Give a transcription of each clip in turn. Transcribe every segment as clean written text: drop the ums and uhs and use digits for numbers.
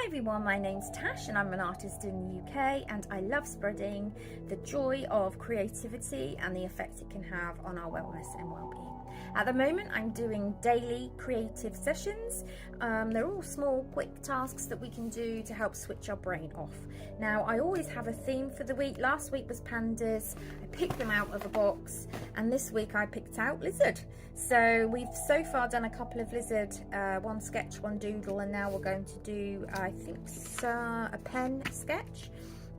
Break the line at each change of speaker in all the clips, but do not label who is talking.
Hi everyone, my name's Tash and I'm an artist in the UK, and I love spreading the joy of creativity and the effect it can have on our wellness and well-being. At the moment I'm doing daily creative sessions. They're all small quick tasks that we can do to help switch our brain off. Now I always have a theme for the week. Last week was pandas, I picked them out of a box, and this week I picked out lizard. So we've so far done a couple of lizard, one sketch, one doodle, and now we're going to do I think a pen sketch,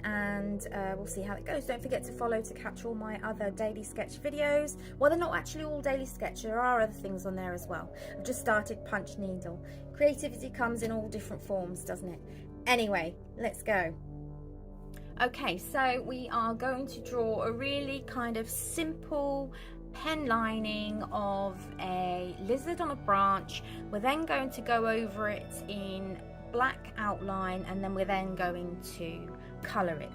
and we'll see how it goes. Don't forget to follow to catch all my other daily sketch videos. Well, they're not actually all daily sketch, there are other things on there as well. I've just started punch needle. Creativity comes in all different forms, doesn't it? Anyway, let's go. Okay, so we are going to draw a really kind of simple pen lining of a lizard on a branch. We're then going to go over it in black outline, and then we're then going to colour it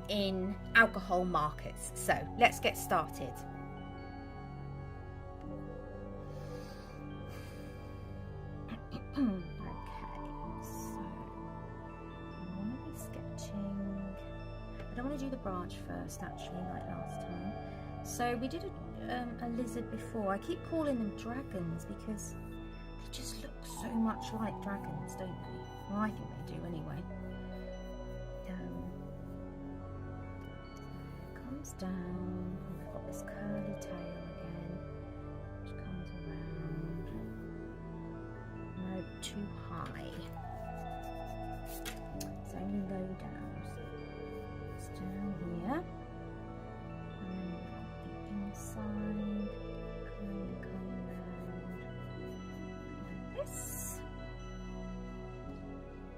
in alcohol markers. So let's get started. I don't want to do the branch first, actually, like last time. So we did a lizard before. I keep calling them dragons because they just look so much like dragons, don't they? Well, I think they do anyway. It comes down, and we've got this curly tail again, which comes around. No, too high. It's only low down. Down here, and then we've got the inside kind of coming around like this,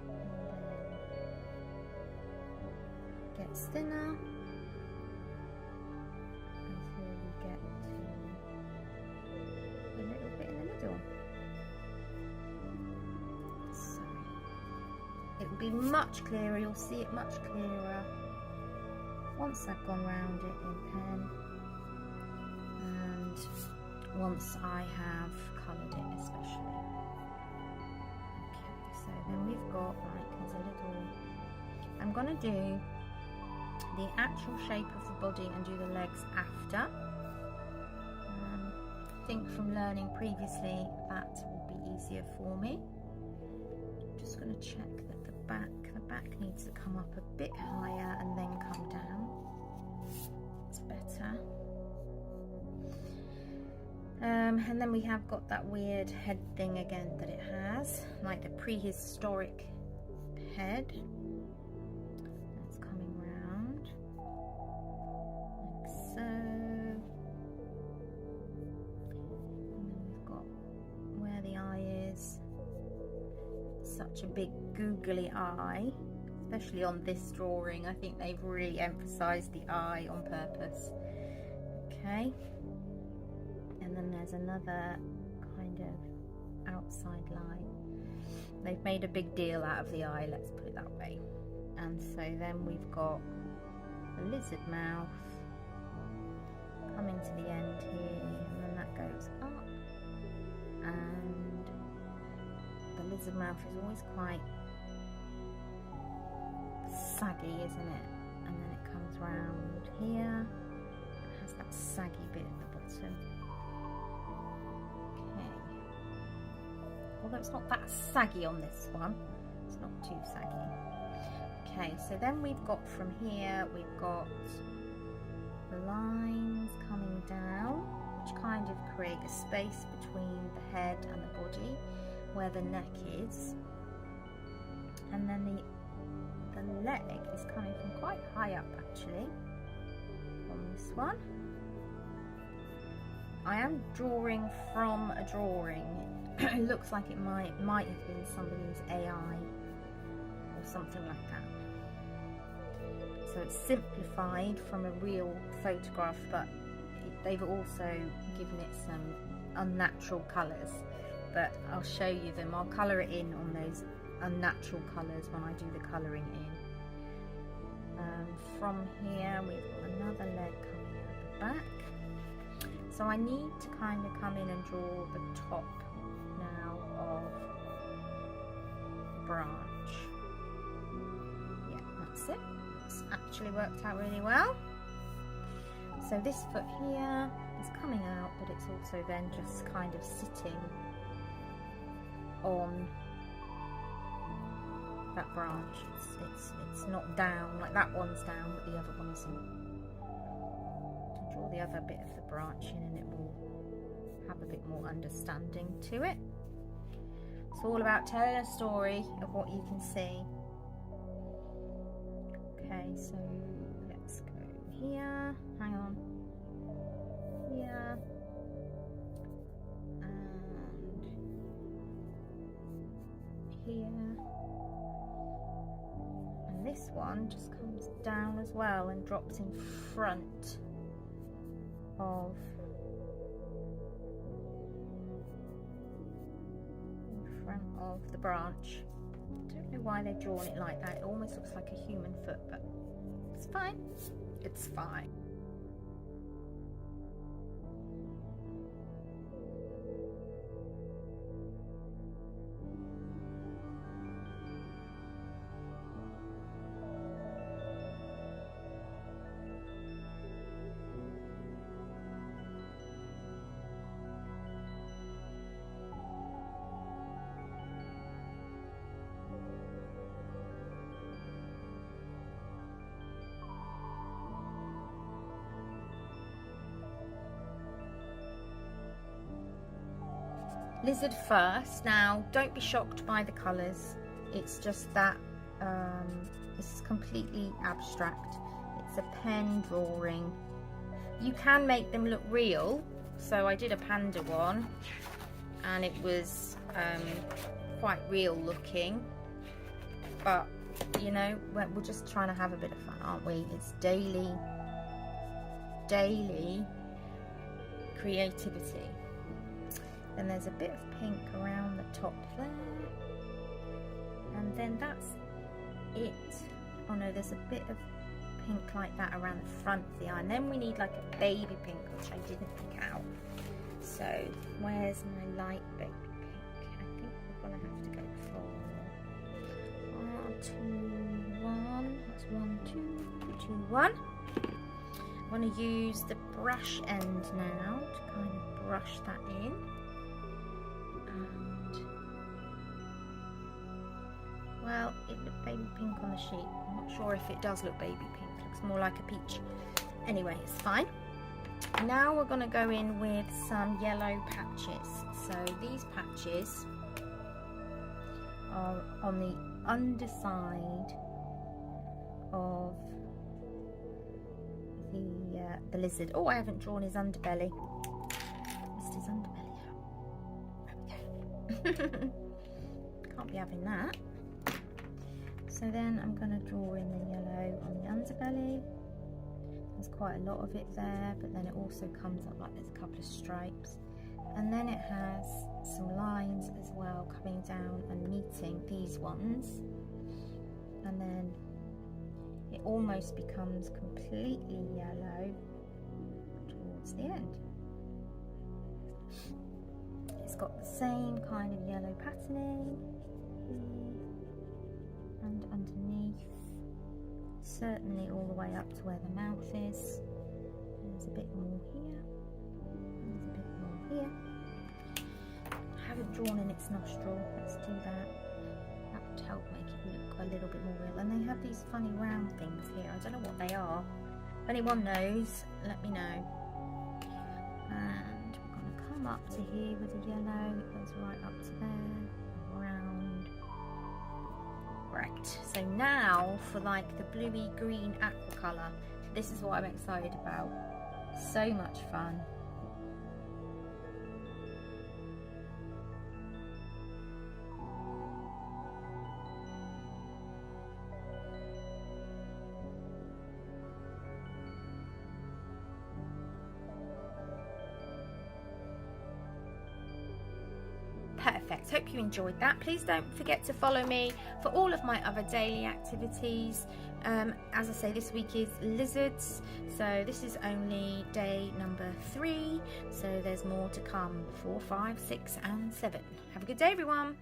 and then gets thinner until we get to a little bit in the middle. So it will be much clearer, you'll see it much clearer once I've gone round it in pen, and once I have coloured it especially. Okay, so then we've got, like, there's a little, I'm going to do the actual shape of the body and do the legs after. I think from learning previously that will be easier for me. I'm just going to check that the back needs to come up a bit higher and then come down. It's better. And then we have got that weird head thing again that it has, like the prehistoric head. That's coming round like so. And then we've got where the eye is. Such a big googly eye, especially on this drawing. I think they've really emphasized the eye on purpose. Okay, and then there's another kind of outside line. They've made a big deal out of the eye, let's put it that way. And so then we've got a lizard mouth coming to the end here, and then that goes up, and the lizard mouth is always quite saggy, isn't it? And then it comes round here, it has that saggy bit at the bottom. Okay, although it's not that saggy on this one, it's not too saggy. Okay, so then we've got from here, we've got lines coming down, which kind of create a space between the head and the body where the neck is, and then the leg is coming from quite high up actually on this one. I am drawing from a drawing. It looks like it might have been somebody's AI or something like that. So it's simplified from a real photograph, but they've also given it some unnatural colours. But I'll show you them. I'll colour it in on those unnatural colours when I do the colouring in. From here we've got another leg coming out the back. So I need to kind of come in and draw the top now of branch. Yeah, that's it. It's actually worked out really well. So this foot here is coming out, but it's also then just kind of sitting on that branch. It's not down, like that one's down, but the other one isn't. I'll draw the other bit of the branch in and it will have a bit more understanding to it. It's all about telling a story of what you can see. Okay, so let's go here, hang on, here, and here, and this one just comes down as well and drops in front of the branch. I don't know why they've drawn it like that. It almost looks like a human foot, but it's fine. It's fine. Lizard first. Now don't be shocked by the colours, it's just that this is completely abstract. It's a pen drawing. You can make them look real, so I did a panda one and it was quite real looking, but you know, we're just trying to have a bit of fun, aren't we? It's daily creativity. Then there's a bit of pink around the top there, and then that's it. Oh no, there's a bit of pink like that around the front of the eye, and then we need like a baby pink, which I didn't pick out. So where's my light baby pink? I think we're gonna have to go for 1, 2, 1. That's 1, 2, 2, 1. I'm going to use the brush end now to kind of brush that in. And, well, it looked baby pink on the sheet. I'm not sure if it does look baby pink. It looks more like a peach. Anyway, it's fine. Now we're going to go in with some yellow patches. So these patches are on the underside of the lizard. Oh, I haven't drawn his underbelly. Missed his underbelly out. There we go. Can't be having that. So then I'm going to draw in the yellow on the underbelly. There's quite a lot of it there, but then it also comes up like there's a couple of stripes. And then it has some lines as well coming down and meeting these ones. And then it almost becomes completely yellow towards the end. It's got the same kind of yellow patterning and underneath, certainly all the way up to where the mouth is. There's a bit more here, there's a bit more here. I haven't drawn in its nostril, let's do that. That would help make it look a little bit more real. And they have these funny round things here, I don't know what they are. If anyone knows, let me know. And we're going to come up to here with the yellow, it goes right up to there, round. Right, so now for like the bluey green aqua colour. This is what I'm excited about. So much fun. Perfect, hope you enjoyed that. Please don't forget to follow me for all of my other daily activities. As I say, this week is lizards, so this is only day number 3, so there's more to come, 4, 5, 6 and 7. Have a good day everyone.